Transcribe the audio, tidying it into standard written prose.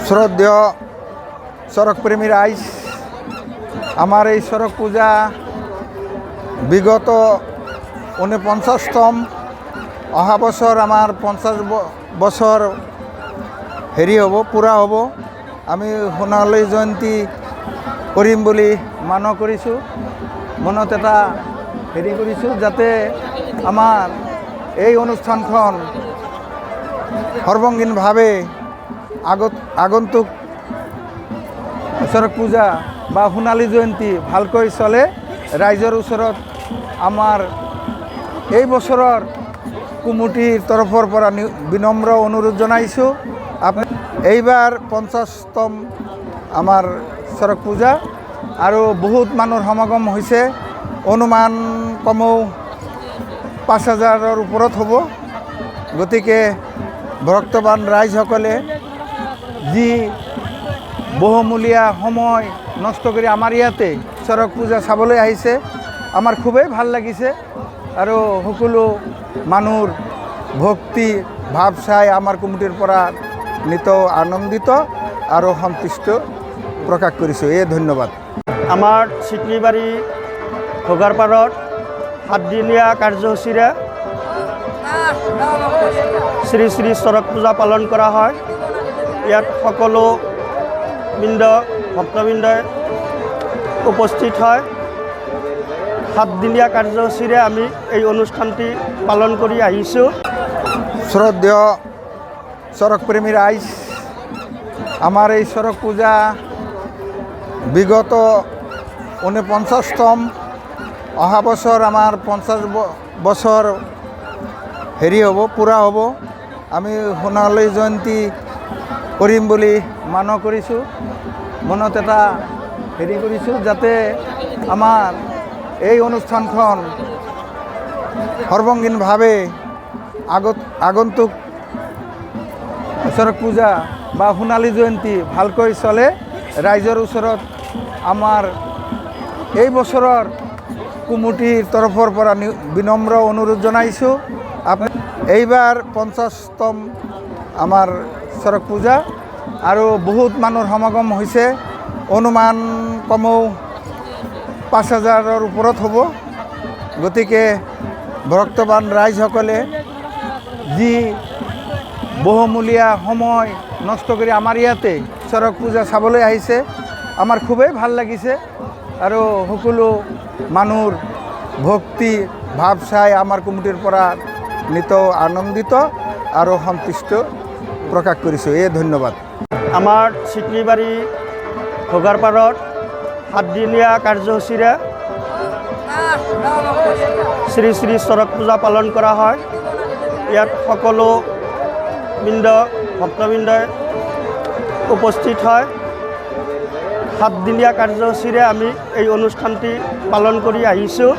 শ্রদ্ধেয় সড়কপ্রেমী রাইজ, আমার এই সড়ক পূজা বিগত 49তম অহা বছর আমার 50 বছর পুরা হব। আমি সোণালী জয়ন্তী কৰিম বুলি মানো কৰিছোঁ, মনত এটা কৰিছোঁ যাতে আমাৰ এই অনুষ্ঠানখন সৰ্বাংগীনভাৱে আগন্তুক সড়ক পূজা বা সোণালী জয়ন্তী ভালকৈ চলে। ৰাইজৰ ওচৰত আমাৰ এই বছৰৰ কমিটিৰ তৰফৰ পৰা বিনম্ৰ অনুৰোধ জনাইছোঁ, এইবাৰ 50তম আমাৰ সড়ক পূজা আৰু বহুত মানুহৰ সমাগম হৈছে। অনুমান কমেও 5000ৰ ওপৰত হ'ব। গতিকে ভক্তবান ৰাইজসকলে যি বহুমূলীয়া সময় নষ্ট কৰি আমাৰ ইয়াতে সড়ক পূজা চাবলৈ আহিছে, আমাৰ খুবেই ভাল লাগিছে। আৰু সকলো মানুহৰ ভক্তি ভাৱ চাই আমাৰ কমিটিৰ পৰা নিত আনন্দিত আৰু সন্তুষ্ট প্ৰকাশ কৰিছোঁ। ধন্যবাদ। আমাৰ চিকলিবাৰী ভোগাৰপাৰত 7দিনীয়া কাৰ্যসূচীৰে শ্ৰী শ্ৰী সড়ক পূজা পালন কৰা হয়। ইয়াত সকলো ভক্তবৃন্দই উপস্থিত হয়। 7দিনীয়া কাৰ্যসূচীৰে আমি এই অনুষ্ঠানটি পালন কৰি আহিছোঁ। শ্রদ্ধেয় সড়কপ্রেমী রাইজ, আমার এই সড়ক পূজা বিগত 49তম অহা বছর আমার 50 বছর পুরা হব। আমি সোণালী জয়ন্তী কৰিম বুলি মানো কৰিছোঁ, মনত এটা কৰিছোঁ যাতে আমাৰ এই অনুষ্ঠানখন সৰ্বাংগীনভাৱে আগন্তুক সড়ক পূজা বা সোণালী জয়ন্তী ভালকৈ চলে। ৰাইজৰ ওচৰত আমাৰ এই বছৰৰ কমিটিৰ তৰফৰ পৰা বিনম্ৰ অনুৰোধ জনাইছোঁ, এইবাৰ 50তম আমাৰ সড়ক পূজা আৰু বহুত মানুহৰ সমাগম হৈছে। অনুমান কমেও 5000ৰ ওপৰত হ'ব। গতিকে ভক্তবান ৰাইজসকলে যি বহুমূলীয়া সময় নষ্ট কৰি আমাৰ ইয়াতে সড়ক পূজা চাবলৈ আহিছে, আমাৰ খুবেই ভাল লাগিছে। আৰু সকলো মানুহৰ ভক্তি ভাৱ চাই আমাৰ কমিটিৰ পৰা নিত আনন্দিত আৰু সন্তুষ্ট প্ৰকাশ কৰিছোঁ। ধন্যবাদ। আমাৰ চিকলিবাৰী ভোগাৰপাৰত 7দিনীয়া কাৰ্যসূচীৰে শ্ৰী শ্ৰী সড়ক পূজা পালন কৰা হয়। ইয়াত সকলো ভক্তবৃন্দই উপস্থিত হয়। 7দিনীয়া কাৰ্যসূচীৰে আমি এই অনুষ্ঠানটি পালন কৰি আহিছোঁ।